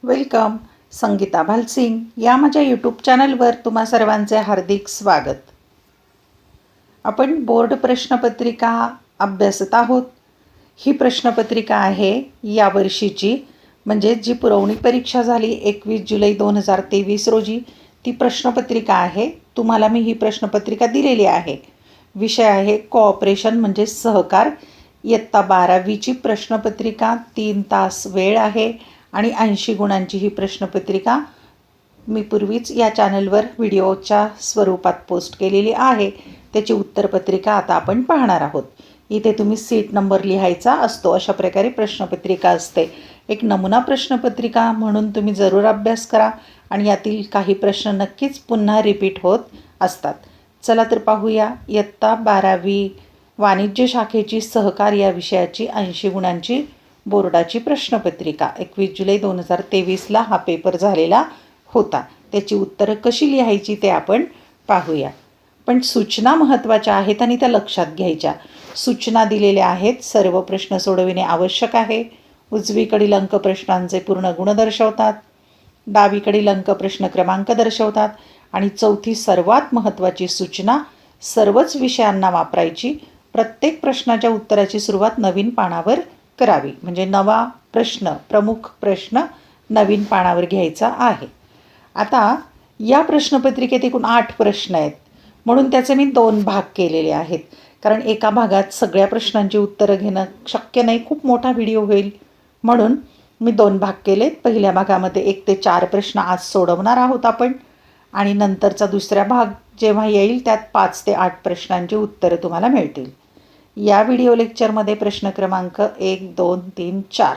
Welcome. Sangeeta Bhalsingh या माझ्या YouTube चॅनलवर तुम्हा सर्वांचे हार्दिक स्वागत. आपण बोर्ड प्रश्नपत्रिका अभ्यासत आहोत. ही प्रश्नपत्रिका आहे या वर्षीची, म्हणजे जी पुरवणी परीक्षा झाली 21 जुलै 2023 रोजी ती प्रश्नपत्रिका आहे. तुम्हाला मी ही प्रश्नपत्रिका दिलेली आहे. विषय आहे कोऑपरेशन म्हणजे सहकार. इयत्ता 12वीची प्रश्नपत्रिका. 3 तास वेळ आहे आणि 80 गुणांची ही प्रश्नपत्रिका मी पूर्वीच या चॅनलवर व्हिडिओच्या स्वरूपात पोस्ट केलेली आहे. त्याची उत्तरपत्रिका आता आपण पाहणार आहोत. इथे तुम्ही सीट नंबर लिहायचा असतो. अशा प्रकारे प्रश्नपत्रिका असते. एक नमुना प्रश्नपत्रिका म्हणून तुम्ही जरूर अभ्यास करा आणि यातील काही प्रश्न नक्कीच पुन्हा रिपीट होत असतात. चला तर पाहूया. इयत्ता 12वी वाणिज्य शाखेची सहकार या विषयाची 80 गुणांची बोर्डाची प्रश्नपत्रिका 21 जुलै 2023ला हा पेपर झालेला होता. त्याची उत्तरं कशी लिहायची ते आपण पाहूया. पण सूचना महत्त्वाच्या आहेत आणि त्या लक्षात घ्यायच्या. सूचना दिलेल्या आहेत. सर्व प्रश्न सोडविणे आवश्यक आहे. उजवीकडील अंक प्रश्नांचे पूर्ण गुण दर्शवतात. डावीकडील अंक प्रश्न क्रमांक दर्शवतात. आणि चौथी सर्वात महत्त्वाची सूचना, सर्वच विषयांना वापरायची. प्रत्येक प्रश्नाच्या उत्तराची सुरुवात नवीन पानावर करावी. म्हणजे नवा प्रश्न, प्रमुख प्रश्न नवीन पानावर घ्यायचा आहे. आता या प्रश्नपत्रिकेत एकूण 8 प्रश्न आहेत, म्हणून त्याचे मी 2 भाग केलेले आहेत. कारण एका भागात सगळ्या प्रश्नांची उत्तरं घेणं शक्य नाही, खूप मोठा व्हिडिओ होईल, म्हणून मी 2 भाग केलेत. पहिल्या भागामध्ये 1 ते 4 प्रश्न आज सोडवणार आहोत आपण, आणि नंतरचा दुसरा भाग जेव्हा येईल त्यात 5 ते 8 प्रश्नांची उत्तरं तुम्हाला मिळतील. या व्हिडिओ लेक्चरमध्ये प्रश्न क्रमांक 1, 2, 3, 4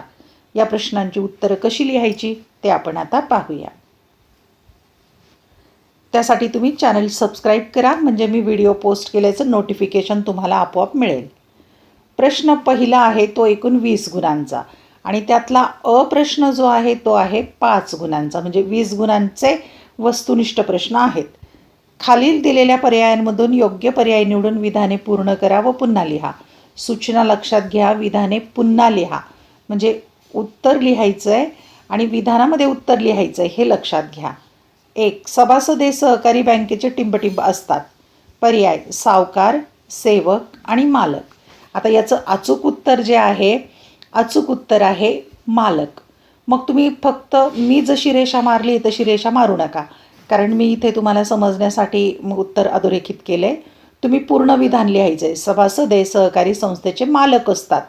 या प्रश्नांची उत्तरं कशी लिहायची ते आपण आता पाहूया. त्यासाठी तुम्ही चॅनल सबस्क्राईब करा, म्हणजे मी व्हिडिओ पोस्ट केल्याचं नोटिफिकेशन तुम्हाला आपोआप मिळेल. प्रश्न पहिला आहे तो एकूण 20 गुणांचा, आणि त्यातला अ प्रश्न जो आहे तो आहे 5 गुणांचा, म्हणजे 20 गुणांचे वस्तुनिष्ठ प्रश्न आहेत. खालील दिलेल्या पर्यायांमधून योग्य पर्याय निवडून विधाने पूर्ण करा व पुन्हा लिहा. सूचना लक्षात घ्या. विधाने पुन्हा लिहा, म्हणजे उत्तर लिहायचं आहे आणि विधानामध्ये उत्तर लिहायचं आहे, हे लक्षात घ्या. 1. सभासद हे सहकारी बँकेचे टिंबटिंब असतात. पर्याय सावकार, सेवक आणि मालक. आता याचं अचूक उत्तर जे आहे, अचूक उत्तर आहे मालक. मग तुम्ही फक्त मी जशी रेषा मारली तशी रेषा मारू नका, कारण मी इथे तुम्हाला समजण्यासाठी उत्तर अधोरेखित केलं आहे. तुम्ही पूर्ण विधान लिहायचं आहे. सभासद हे सहकारी संस्थेचे मालक असतात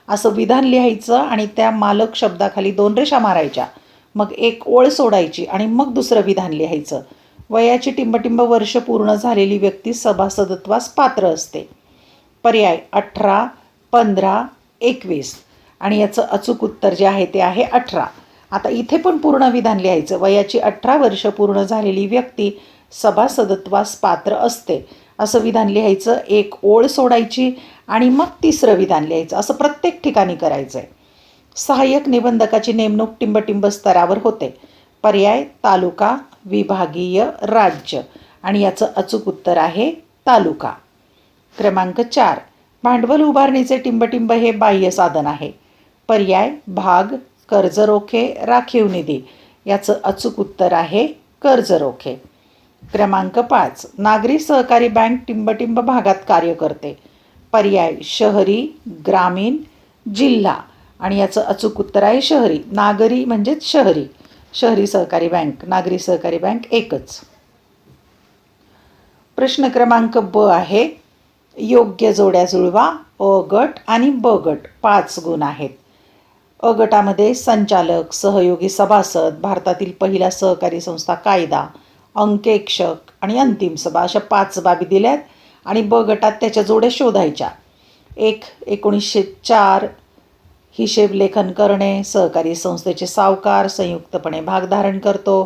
असं विधान लिहायचं आणि त्या मालक शब्दाखाली 2 रेषा मारायच्या. मग एक ओळ सोडायची आणि मग दुसरं विधान लिहायचं. वयाची टिंबटिंब वर्ष पूर्ण झालेली व्यक्ती सभासदत्वास पात्र असते. पर्याय 18, 15, 21. आणि याचं अचूक उत्तर जे आहे ते आहे 18. आता इथे पण पूर्ण विधान लिहायचं. वयाची 18 वर्ष पूर्ण झालेली व्यक्ती सभासदत्वास पात्र असते असं विधान लिहायचं. एक ओळ सोडायची आणि मग तिसरं विधान लिहायचं. असं प्रत्येक ठिकाणी करायचं आहे. सहाय्यक निबंधकाची नेमणूक टिंबटिंब स्तरावर होते. पर्याय तालुका, विभागीय, राज्य. आणि याचं अचूक उत्तर आहे तालुका. क्रमांक 4. भांडवल उभारणीचे टिंबटिंब हे बाह्य साधन आहे. पर्याय भाग, कर्जरोखे, राखीव निधी. याचं अचूक उत्तर आहे कर्जरोखे. क्रमांक 5. नागरी सहकारी बँक टिंबटिंब भागात कार्य करते. पर्याय शहरी, ग्रामीण, जिल्हा. आणि याचं अचूक उत्तर आहे शहरी. नागरी म्हणजेच शहरी. शहरी सहकारी बँक, नागरी सहकारी बँक एकच. प्रश्न क्रमांक ब आहे. योग्य जोड्या जुळवा. अ गट आणि ब गट 5 गुण आहेत. अ गटामध्ये संचालक, सहयोगी सभासद, भारतातील पहिला सहकारी संस्था कायदा, अंकेक्षक आणि अंतिम सभा अशा 5 बाबी दिल्यात. आणि ब गटात त्याच्या जोड्या शोधायच्या. 1. 1904 हिशेब लेखन करणे. सहकारी संस्थेचे सावकार संयुक्तपणे भागधारण करतो.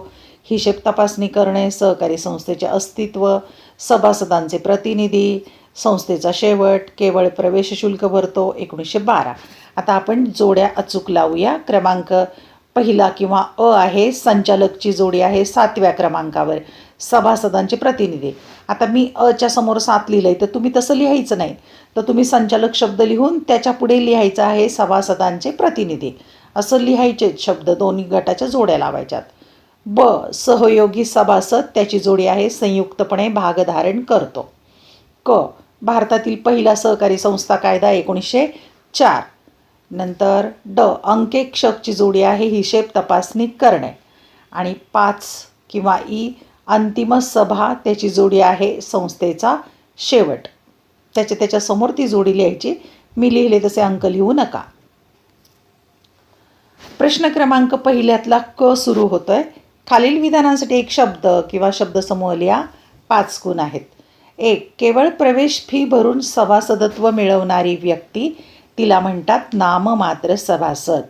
हिशेब तपासणी करणे. सहकारी संस्थेचे अस्तित्व. सभासदांचे प्रतिनिधी. संस्थेचा शेवट. केवळ प्रवेश शुल्क भरतो. 1912. आता आपण जोड्या अचूक लावूया. क्रमांक पहिला किंवा अ आहे. संचालकची जोडी आहे 7व्या क्रमांकावर. सभासदांचे प्रतिनिधी. आता मी अच्या समोर 7 लिहिलं आहे, तर तुम्ही तसं लिहायचं नाही. तर तुम्ही संचालक शब्द लिहून त्याच्या पुढे लिहायचं आहे सभासदांचे प्रतिनिधी. असं लिहायचे शब्द, दोन्ही गटाच्या जोड्या लावायच्यात. ब, सहयोगी सभासद, त्याची जोडी आहे संयुक्तपणे भागधारण करतो. क, भारतातील पहिला सहकारी संस्था कायदा 1904. नंतर ड, अंकेक्षकची जोडी आहे हिशेब तपासणी करणे. आणि 5 किंवा ई, अंतिम सभा, त्याची जोडी आहे संस्थेचा शेवट. त्याच्यासमोर ती जोडी लिहायची. मी लिहिले तसे अंक लिहू नका. प्रश्न क्रमांक पहिल्यातला क सुरू होतोय. खालील विधानांसाठी एक शब्द किंवा शब्दसमूह लिहा. 5 गुण आहेत. 1, केवळ प्रवेश फी भरून सभासदत्व मिळवणारी व्यक्ती, तिला म्हणतात नाममात्र सभासद.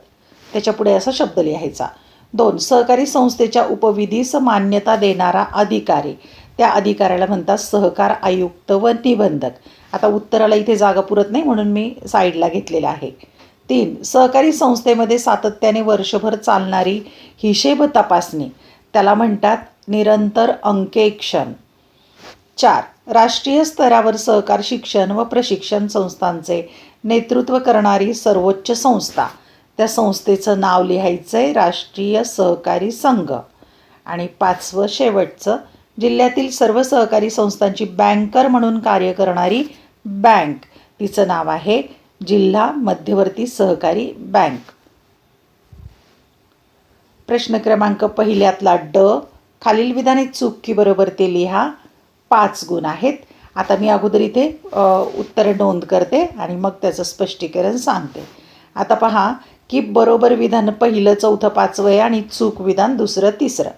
त्याच्यापुढे असा शब्द लिहायचा. 2, सहकारी संस्थेच्या उपविधीस मान्यता देणारा अधिकारी, त्या अधिकाऱ्याला म्हणतात सहकार आयुक्त व निबंधक. आता उत्तराला इथे जागा पुरत नाही म्हणून मी साईडला घेतलेलं आहे. 3, सहकारी संस्थेमध्ये सातत्याने वर्षभर चालणारी हिशेब तपासणी, त्याला म्हणतात निरंतर अंकेक्षण. 4, राष्ट्रीय स्तरावर सहकार शिक्षण व प्रशिक्षण संस्थांचे नेतृत्व करणारी सर्वोच्च संस्था, त्या संस्थेचं नाव लिहायचं आहे राष्ट्रीय सहकारी संघ. आणि 5वं शेवटचं, जिल्ह्यातील सर्व सहकारी संस्थांची बँकर म्हणून कार्य करणारी बँक, तिचं नाव आहे जिल्हा मध्यवर्ती सहकारी बँक. प्रश्न क्रमांक पहिल्यातला ड, खालील विधाने चूक की बरोबर ते लिहा. 5 गुण आहेत. आता मी अगोदर इथे उत्तर नोंद करते आणि मग त्याचं स्पष्टीकरण सांगते. आता पहा की बरोबर विधान पहिलं, चौथं, 5वं आहे आणि चूक विधान दुसरं, तिसरं.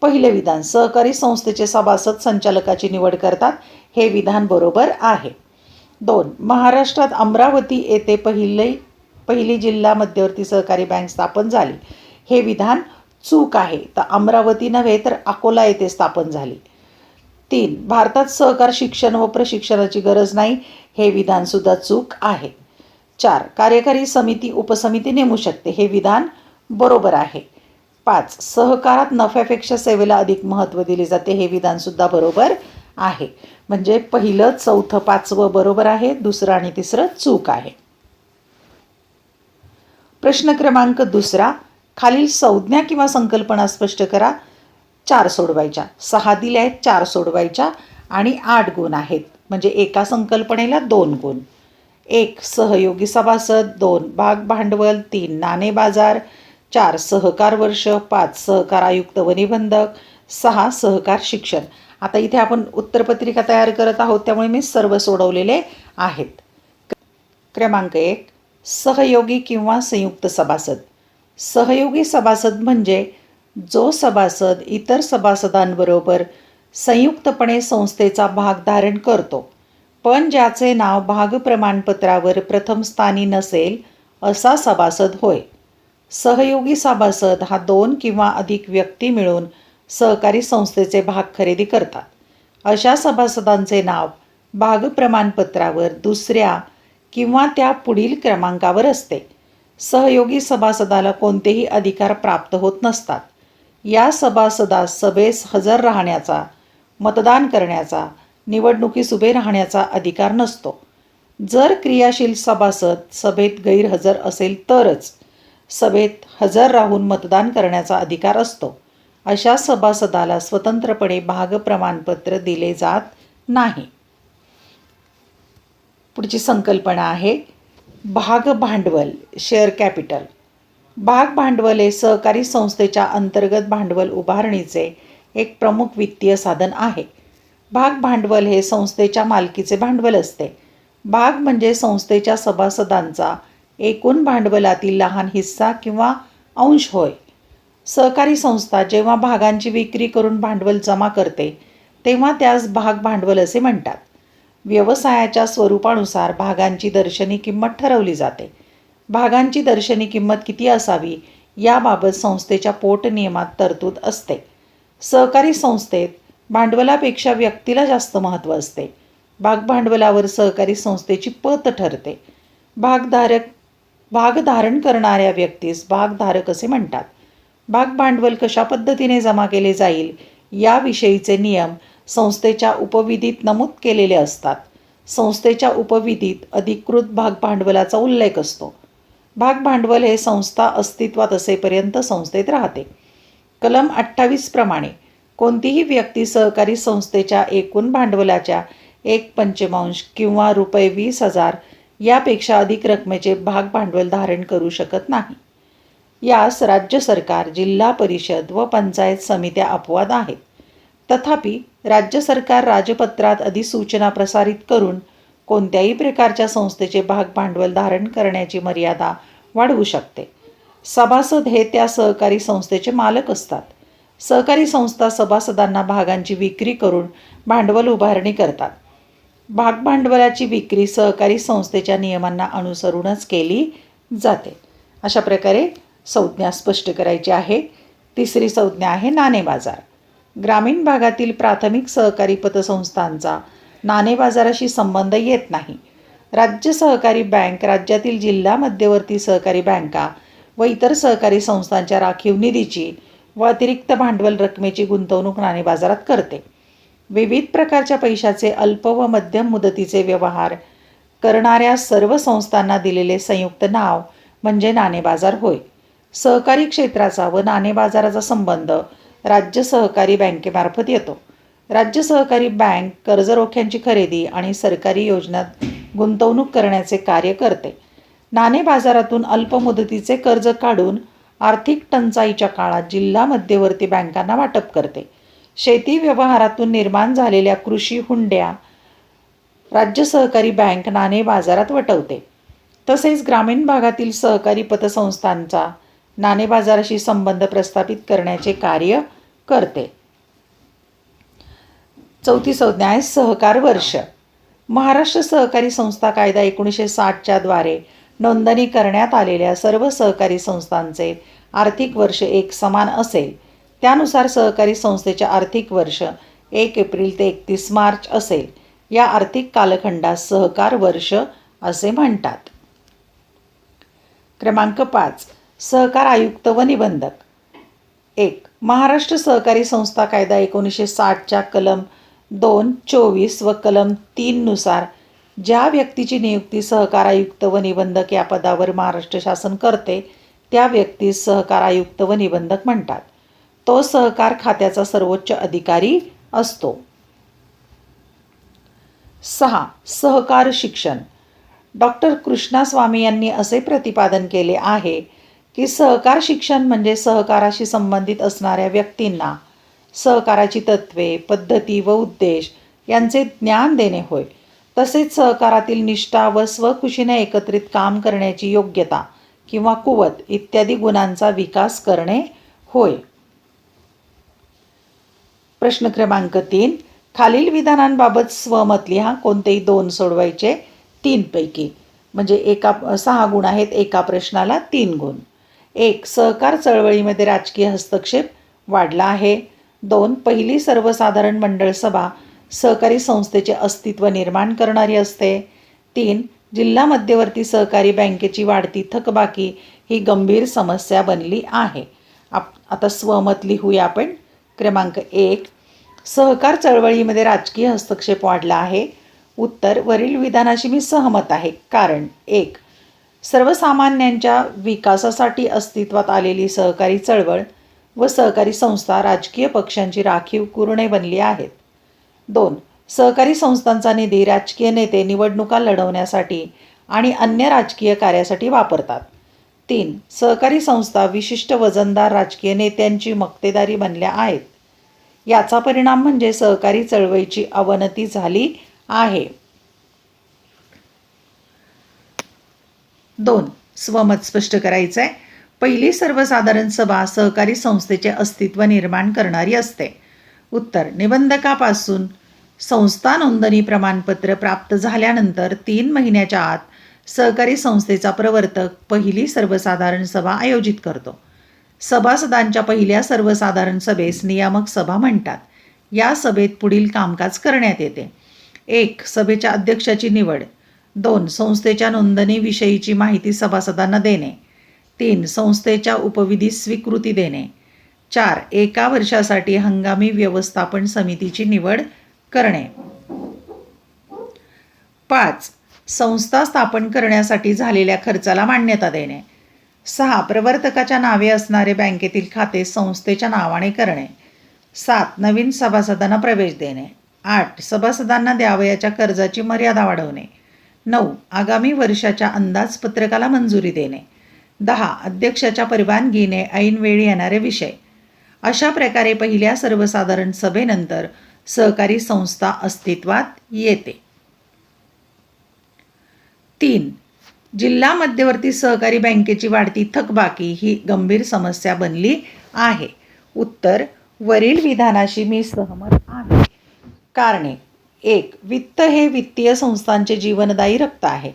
पहिलं विधान, सहकारी संस्थेचे सभासद संचालकाची निवड करतात, हे विधान बरोबर आहे. 2, महाराष्ट्रात अमरावती येथे पहिली जिल्हा मध्यवर्ती सहकारी बँक स्थापन झाली, हे विधान चूक आहे. तर अमरावती नव्हे तर अकोला येथे स्थापन झाली. 3, भारतात सहकार शिक्षण व प्रशिक्षणाची गरज नाही, हे विधानसुद्धा चूक आहे. 4, कार्यकारी समिती उपसमिती नेमू शकते, हे विधान बरोबर आहे. 5, सहकारात नफ्यापेक्षा सेवेला अधिक महत्त्व दिले जाते, हे विधानसुद्धा बरोबर आहे. म्हणजे पहिलं, चौथं, 5वं बरोबर आहे, दुसरं आणि तिसरं चूक आहे. प्रश्न क्रमांक दुसरा, खालील संज्ञा किंवा संकल्पना स्पष्ट करा. 4 सोडवायच्या. 6 दिल्या आहेत, 4 सोडवायच्या आणि 8 गुण आहेत. म्हणजे एका संकल्पनेला 2 गुण. 1, सहयोगी सभासद. 2, भाग भांडवल. 3, नाणे बाजार. 4, सहकार वर्ष. 5, सहकार आयुक्त व निबंधक. 6, सहकार शिक्षण. आता इथे आपण उत्तरपत्रिका तयार करत आहोत, त्यामुळे मी सर्व सोडवलेले आहेत. क्रमांक 1, सहयोगी किंवा संयुक्त सभासद. सहयोगी सभासद म्हणजे जो सभासद इतर सभासदांबरोबर संयुक्तपणे संस्थेचा भाग धारण करतो, पण ज्याचे नाव भाग प्रमाणपत्रावर प्रथम स्थानी नसेल, असा सभासद होय. सहयोगी सभासद हा 2 किंवा अधिक व्यक्ती मिळून सहकारी संस्थेचे भाग खरेदी करतात. अशा सभासदांचे नाव भाग प्रमाणपत्रावर दुसऱ्या किंवा त्या पुढील क्रमांकावर असते. सहयोगी सभासदाला कोणतेही अधिकार प्राप्त होत नसतात. या सभासदास सभेस हजर राहण्याचा, मतदान करण्याचा, निवडणुकीस उभे राहण्याचा अधिकार नसतो. जर क्रियाशील सभासद सभेत गैरहजर असेल तरच सभेत हजर राहून मतदान करण्याचा अधिकार असतो. अशा सभासदाला स्वतंत्रपणे भाग प्रमाणपत्र दिले जात नाही. पुढची संकल्पना आहे भाग भांडवल, शेअर कॅपिटल. भाग भांडवल हे सहकारी संस्थेच्या अंतर्गत भांडवल उभारणीचे एक प्रमुख वित्तीय साधन आहे. भाग भांडवल हे संस्थेच्या मालकीचे भांडवल असते. भाग म्हणजे संस्थेच्या सभासदांचा एकूण भांडवलातील लहान हिस्सा किंवा अंश होय. सहकारी संस्था जेव्हा भागांची विक्री करून भांडवल जमा करते, तेव्हा त्यास भाग भांडवल असे म्हणतात. व्यवसायाच्या स्वरूपानुसार भागांची दर्शनी किंमत ठरवली जाते. भागांची दर्शनी किंमत किती असावी याबाबत संस्थेच्या पोटनियमात तरतूद असते. सहकारी संस्थेत भांडवलापेक्षा व्यक्तीला जास्त महत्त्व असते. भाग भांडवलावर सहकारी संस्थेची पत ठरते. भाग धारण करणाऱ्या व्यक्तीस भागधारक असे म्हणतात. भाग भांडवल कशा पद्धतीने जमा केले जाईल याविषयीचे नियम संस्थेच्या उपविधीत नमूद केलेले असतात. संस्थेच्या उपविधीत अधिकृत भाग भांडवलाचा उल्लेख असतो. भाग भांडवल हे संस्था अस्तित्वात असेपर्यंत संस्थेत राहते. कलम 28 प्रमाणे कोणतीही व्यक्ती सहकारी संस्थेच्या एकूण भांडवलाच्या 1/5 किंवा ₹20,000 यापेक्षा अधिक रकमेचे भाग भांडवल धारण करू शकत नाही. यास राज्य सरकार, जिल्हा परिषद व पंचायत समित्या अपवाद आहेत. तथापि राज्य सरकार राजपत्रात अधिसूचना प्रसारित करून कोणत्याही प्रकारच्या संस्थेचे भाग भांडवल धारण करण्याची मर्यादा वाढवू शकते. सभासद हे त्या सहकारी संस्थेचे मालक असतात. सहकारी संस्था सभासदांना भागांची विक्री करून भांडवल उभारणी करतात. भाग भांडवलाची विक्री सहकारी संस्थेच्या नियमांना अनुसरूनच केली जाते. अशा प्रकारे संज्ञा स्पष्ट करायची आहे. तिसरी संज्ञा आहे नाणे बाजार. ग्रामीण भागातील प्राथमिक सहकारी पतसंस्थांचा नाणे बाजाराशी संबंध येत नाही. राज्य सहकारी बँक राज्यातील जिल्हा मध्यवर्ती सहकारी बँका व इतर सहकारी संस्थांच्या राखीव निधीची व अतिरिक्त भांडवल रकमेची गुंतवणूक नाणे बाजारात करते. विविध प्रकारच्या पैशाचे अल्प व मध्यम मुदतीचे व्यवहार करणाऱ्या सर्व संस्थांना दिलेले संयुक्त नाव म्हणजे नाणे बाजार होय. सहकारी क्षेत्राचा व नाणे बाजाराचा संबंध राज्य सहकारी बँकेमार्फत येतो. राज्य सहकारी बँक कर्जरोख्यांची खरेदी आणि सरकारी योजनात गुंतवणूक करण्याचे कार्य करते. नाणे बाजारातून अल्प मुदतीचे कर्ज काढून आर्थिक टंचाईच्या काळात जिल्हा मध्यवर्ती बँकांना वाटप करते. शेती व्यवहारातून निर्माण झालेल्या कृषी हुंड्या राज्य सहकारी बँक नाणे बाजारात वटवते. तसेच ग्रामीण भागातील सहकारी पतसंस्थांचा नाणे बाजाराशी संबंध प्रस्थापित करण्याचे कार्य करते. चौथी संज्ञा आहे सहकार वर्ष. महाराष्ट्र सहकारी संस्था कायदा 1960 द्वारे नोंदणी करण्यात आलेल्या सर्व सहकारी संस्थांचे आर्थिक वर्ष एक समान असेल. त्यानुसार सहकारी संस्थेचे आर्थिक वर्ष 1 एप्रिल ते 31 मार्च असेल. या आर्थिक कालखंडास सहकार वर्ष असे म्हणतात. क्रमांक 5. सहकार आयुक्त व निबंधक. 1. महाराष्ट्र सहकारी संस्था कायदा 1960 कलम 2:24 व कलम 3 नुसार ज्या व्यक्तीची नियुक्ती सहकार आयुक्त व निबंधक या पदावर महाराष्ट्र शासन करते त्या व्यक्तीस सहकार आयुक्त व निबंधक म्हणतात. तो सहकार खात्याचा सर्वोच्च अधिकारी असतो. 6. सहकार शिक्षण. डॉक्टर कृष्णास्वामी यांनी असे प्रतिपादन केले आहे की सहकार शिक्षण म्हणजे सहकाराशी संबंधित असणाऱ्या व्यक्तींना सहकाराची तत्त्वे, पद्धती व उद्देश यांचे ज्ञान देणे होय. तसेच सहकारातील निष्ठा व स्वखुशीने एकत्रित काम करण्याची योग्यता किंवा कुवत इत्यादी गुणांचा विकास करणे होय. प्रश्न क्रमांक 3. खालील विधानांबाबत स्वमत लिहा. कोणतेही 2 सोडवायचे 3 पैकी. म्हणजे 6 गुण आहेत, एका प्रश्नाला 3 गुण. 1. सहकार चळवळीमध्ये राजकीय हस्तक्षेप वाढला आहे. 2. पहिली सर्वसाधारण मंडळ सभा सहकारी संस्थेचे अस्तित्व निर्माण करणारी असते. 3. जिल्हा मध्यवर्ती सहकारी बँकेची वाढती थकबाकी ही गंभीर समस्या बनली आहे. आता स्वमत लिहूया आपण. क्रमांक 1. सहकार चळवळीमध्ये राजकीय हस्तक्षेप वाढला आहे. उत्तर वरील विधानाशी मी सहमत आहे. कारण 1. सर्वसामान्यांच्या विकासासाठी अस्तित्वात आलेली सहकारी चळवळ व सहकारी संस्था राजकीय पक्षांची राखीव कुरणे बनली आहेत. 2. सहकारी संस्थांचा निधी राजकीय नेते निवडणुका लढवण्यासाठी आणि अन्य राजकीय कार्यासाठी वापरतात. 3. सहकारी संस्था विशिष्ट वजनदार राजकीय नेत्यांची मक्तेदारी बनल्या आहेत. याचा परिणाम म्हणजे सहकारी चळवळीची अवनती झाली आहे. 2. स्वमत स्पष्ट करायचं आहे. पहिली सर्वसाधारण सभा सहकारी संस्थेचे अस्तित्व निर्माण करणारी असते. उत्तर निबंधकापासून संस्था नोंदणी प्रमाणपत्र प्राप्त झाल्यानंतर 3 महिन्याच्या आत सहकारी संस्थेचा प्रवर्तक पहिली सर्वसाधारण सभा आयोजित करतो. सभासदांच्या पहिल्या सर्वसाधारण सभेस नियामक सभा म्हणतात. या सभेत पुढील कामकाज करण्यात येते. 1. सभेच्या अध्यक्षाची निवड. 2. संस्थेच्या नोंदणीविषयीची माहिती सभासदांना देणे. 3. संस्थेच्या उपविधीस स्वीकृती देणे. 4. 1 वर्षासाठी हंगामी व्यवस्थापन समितीची निवड करणे. 5. संस्था स्थापन करण्यासाठी झालेल्या खर्चाला मान्यता देणे. 6. प्रवर्तकाच्या नावे असणारे बँकेतील खाते संस्थेच्या नावाने करणे. 7. नवीन सभासदांना प्रवेश देणे. 8. सभासदांना द्यावयाच्या कर्जाची मर्यादा वाढवणे. 9. आगामी वर्षाच्या अंदाजपत्रकाला मंजुरी देणे. 10. अध्यक्षाच्या परवानगीने ऐनवेळी येणारे विषय. अशा प्रकारे पहिल्या सर्वसाधारण सभेनंतर सहकारी संस्था अस्तित्वात येते. 3. जिल्हा मध्यवर्ती सहकारी बँकेची वाढती थकबाकी ही गंभीर समस्या बनली आहे. उत्तर: वरील विधानाशी मी सहमत आहे. कारणे: 1. वित्त हे वित्तीय संस्थांचे जीवनदायी रक्त आहे.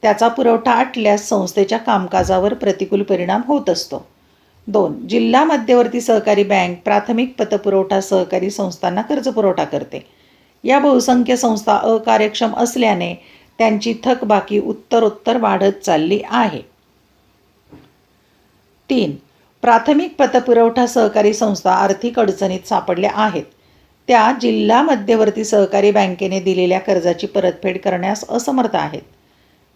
त्याचा पुरवठा आटल्यास संस्थेच्या कामकाजावर प्रतिकूल परिणाम होत असतो. 2. जिल्हा मध्यवर्ती सहकारी बँक प्राथमिक पतपुरवठा सहकारी संस्थांना कर्जपुरवठा करते. या बहुसंख्य संस्था अकार्यक्षम असल्याने त्यांची थकबाकी उत्तरोत्तर वाढत चालली आहे. 3. प्राथमिक पतपुरवठा सहकारी संस्था आर्थिक अडचणीत सापडल्या आहेत. त्या जिल्हा मध्यवर्ती सहकारी बँकेने दिलेल्या कर्जाची परतफेड करण्यास असमर्थ आहेत.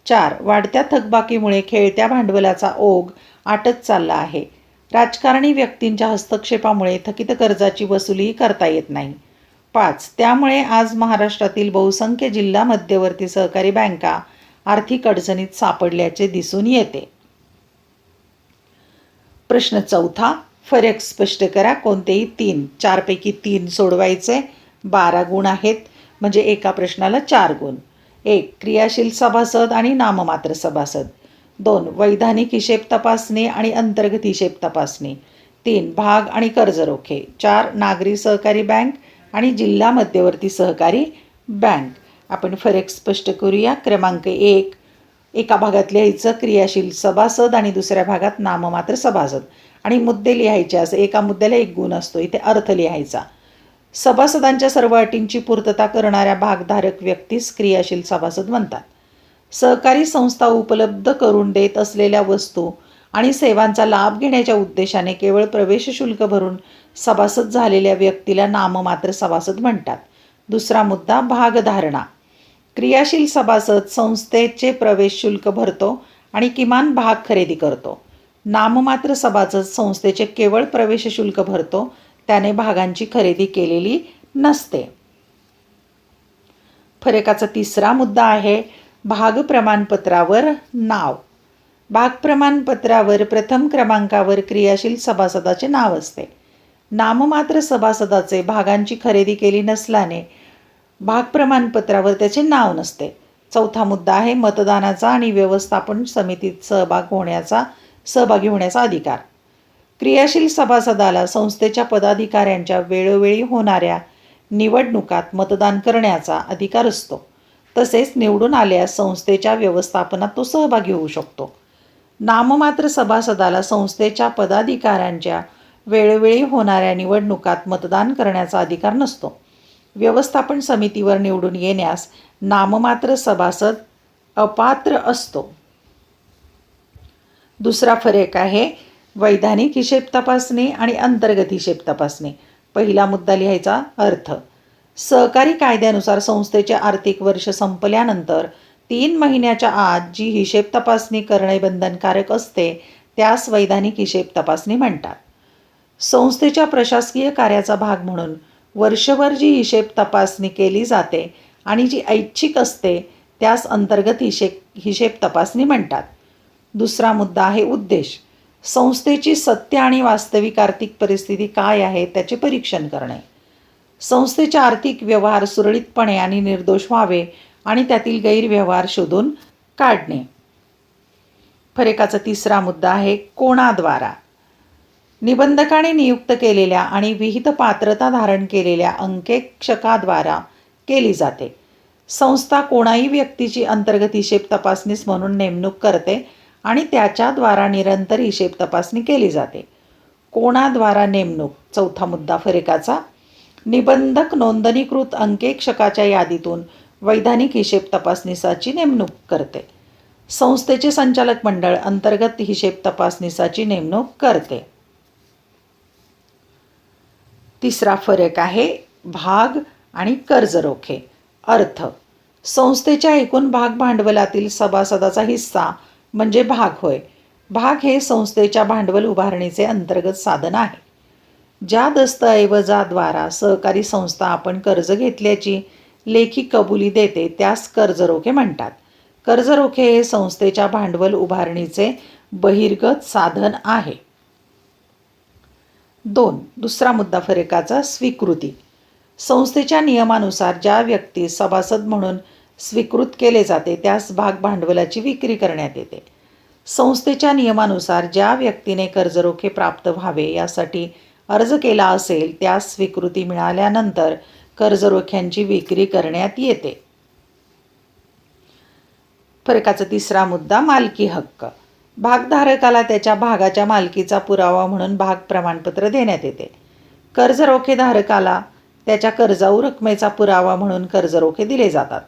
4. वाढत्या थकबाकीमुळे खेळत्या भांडवलाचा ओघ आटत चालला आहे. राजकारणी व्यक्तींच्या हस्तक्षेपामुळे थकीत कर्जाची वसुलीही करता येत नाही. 5. त्यामुळे आज महाराष्ट्रातील बहुसंख्य जिल्हा मध्यवर्ती सहकारी बँका आर्थिक अडचणीत सापडल्याचे दिसून येते. प्रश्न 4. फरक स्पष्ट करा. कोणतेही 3. 4 पैकी 3 सोडवायचे. 12 गुण आहेत, म्हणजे एका प्रश्नाला 4 गुण. 1. क्रियाशील सभासद आणि नाममात्र सभासद. 2. वैधानिक हिशेब तपासणी आणि अंतर्गत हिशेब तपासणी. 3. भाग आणि कर्ज रोखे. 4. नागरी सहकारी बँक आणि जिल्हा मध्यवर्ती सहकारी बँक. आपण फरक स्पष्ट करूया. क्रमांक 1. एका भागात लिहायचं क्रियाशील सभासद आणि दुसऱ्या भागात नाममात्र सभासद, आणि मुद्दे लिहायचे. असं एका मुद्द्याला 1 गुण असतो. इथे अर्थ लिहायचा. सभासदांच्या सर्व अटींची पूर्तता करणाऱ्या भागधारक व्यक्तीस क्रियाशील सभासद म्हणतात. सहकारी संस्था उपलब्ध करून देत असलेल्या वस्तू आणि सेवांचा लाभ घेण्याच्या उद्देशाने केवळ प्रवेश शुल्क भरून सभासद झालेल्या व्यक्तीला नाममात्र सभासद म्हणतात. दुसरा मुद्दा, भागधारणा. क्रियाशील सभासद संस्थेचे प्रवेश शुल्क भरतो आणि किमान भाग खरेदी करतो. नाममात्र सभासद संस्थेचे केवळ प्रवेश शुल्क भरतो, त्याने भागांची खरेदी केलेली नसते. फरकाचा तिसरा मुद्दा आहे भाग प्रमाणपत्रावर नाव. भाग प्रमाणपत्रावर प्रथम क्रमांकावर क्रियाशील सभासदाचे नाव असते. नाममात्र सभासदाचे भागांची खरेदी केली नसल्याने भाग प्रमाणपत्रावर त्याचे नाव नसते. चौथा मुद्दा आहे मतदानाचा आणि व्यवस्थापन समितीत सहभागी होण्याचा अधिकार. क्रियाशील सभासदाला संस्थेच्या पदाधिकाऱ्यांच्या वेळोवेळी होणाऱ्या निवडणुकात मतदान करण्याचा अधिकार असतो. तसेच निवडून आल्यास संस्थेच्या व्यवस्थापनात तो सहभागी होऊ शकतो. नाममात्र सभासदाला संस्थेच्या पदाधिकाऱ्यांच्या वेळोवेळी होणाऱ्या निवडणुकात मतदान करण्याचा अधिकार नसतो. व्यवस्थापन समितीवर निवडून येण्यास नाममात्र सभासद अपात्र असतो. दुसरा फरक आहे वैधानिक हिशेब तपासणी आणि अंतर्गत हिशेब तपासणी. पहिला मुद्दा लिहायचा अर्थ. सहकारी कायद्यानुसार संस्थेचे आर्थिक वर्ष संपल्यानंतर 3 महिन्याच्या आत जी हिशेब तपासणी करणे बंधनकारक असते त्यास वैधानिक हिशेब तपासणी म्हणतात. संस्थेच्या प्रशासकीय कार्याचा भाग म्हणून वर्षभर जी हिशेब तपासणी केली जाते आणि जी ऐच्छिक असते त्यास अंतर्गत हिशेब तपासणी म्हणतात. दुसरा मुद्दा आहे उद्देश. संस्थेची सत्य आणि वास्तविक आर्थिक परिस्थिती काय आहे त्याचे परीक्षण करणे. संस्थेचे आर्थिक व्यवहार सुरळीतपणे आणि निर्दोष व्हावे आणि त्यातील गैरव्यवहार शोधून काढणे. फरकाचा तिसरा मुद्दा आहे कोणाद्वारा. निबंधकाने नियुक्त केलेल्या आणि विहित पात्रता धारण केलेल्या अंकेक्षकाद्वारा केली जाते. संस्था कोणाही व्यक्तीची अंतर्गत हिशेब तपासनीस म्हणून नेमणूक करते आणि त्याच्याद्वारा निरंतर हिशेब तपासणी केली जाते. कोणाद्वारा नेमणूक. चौथा मुद्दा फरकाचा. निबंधक नोंदणीकृत अंकेक्षकाच्या यादीतून वैधानिक हिशेब तपासणीसाठी नेमणूक करते. संस्थेचे संचालक मंडळ अंतर्गत हिशेब तपासणीसाठी नेमणूक करते. तिसरा फरक आहे भाग आणि कर्ज रोखे. अर्थ. संस्थेच्या एकूण भाग भांडवलातील सभासदाचा हिस्सा म्हणजे भाग होय. भाग हे संस्थेच्या भांडवल उभारणीचे अंतर्गत साधन आहे. ज्या दस्तऐवजाद्वारा सहकारी संस्था आपण कर्ज घेतल्याची लेखी कबुली देते त्यास कर्जरोखे म्हणतात. कर्जरोखे हे संस्थेच्या भांडवल उभारणीचे बहिर्गत साधन आहे. 2. दुसरा मुद्दा फरकाचा स्वीकृती. संस्थेच्या नियमानुसार ज्या व्यक्तीस सभासद म्हणून स्वीकृत केले जाते त्यास भाग भांडवलाची विक्री करण्यात येते. संस्थेच्या नियमानुसार ज्या व्यक्तीने कर्जरोखे प्राप्त व्हावे यासाठी अर्ज केला असेल त्यास स्वीकृती मिळाल्यानंतर कर्जरोख्यांची विक्री करण्यात येते. फरकाचा तिसरा मुद्दा मालकी हक्क. भागधारकाला त्याच्या भागाच्या मालकीचा पुरावा म्हणून भाग प्रमाणपत्र देण्यात येते. कर्जरोखेधारकाला त्याच्या कर्जाऊ रकमेचा पुरावा म्हणून कर्जरोखे दिले जातात.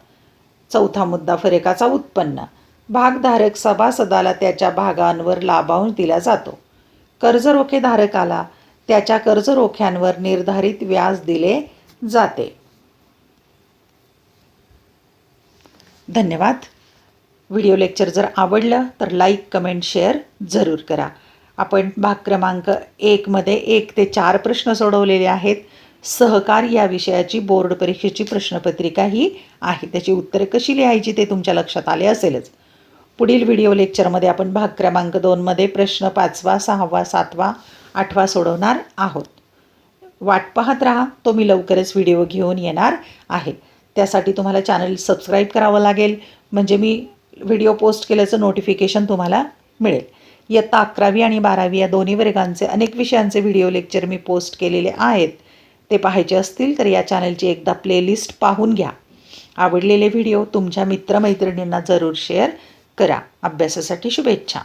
चौथा मुद्दा फरकाचा उत्पन्न. भागधारक सभासदाला त्याच्या भागांवर लाभांश दिला जातो. कर्जरोखेधारकाला त्याच्या कर्जरोख्यांवर निर्धारित व्याज दिले जाते. धन्यवाद. व्हिडिओ लेक्चर जर आवडलं तर लाईक, कमेंट, शेअर जरूर करा. आपण भाग क्रमांक 1 मध्ये 1 ते 4 प्रश्न सोडवलेले आहेत. सहकार या विषयाची बोर्ड परीक्षेची प्रश्नपत्रिका ही आहे. त्याची उत्तरे कशी लिहायची ते तुमच्या लक्षात आले असेलच. पुढील व्हिडिओ लेक्चरमध्ये आपण भाग क्रमांक 2 मध्ये प्रश्न 5वा, 6वा, 7वा, 8वा सोडवणार आहोत. वाट पाहत राहा. तो मी लवकरच व्हिडिओ घेऊन येणार आहे. त्यासाठी तुम्हाला चॅनल सबस्क्राईब करावं लागेल, म्हणजे मी व्हिडिओ पोस्ट केल्याचं नोटिफिकेशन तुम्हाला मिळेल. इयत्ता 11वी आणि 12वी या दोन्ही वर्गांचे अनेक विषयांचे व्हिडिओ लेक्चर मी पोस्ट केलेले आहेत. ते पाहायचे असतील तर या चॅनलची एकदा प्लेलिस्ट पाहून घ्या. आवडलेले व्हिडिओ तुमच्या मित्रमैत्रिणींना जरूर शेअर करा. अभ्यासासाठी शुभेच्छा.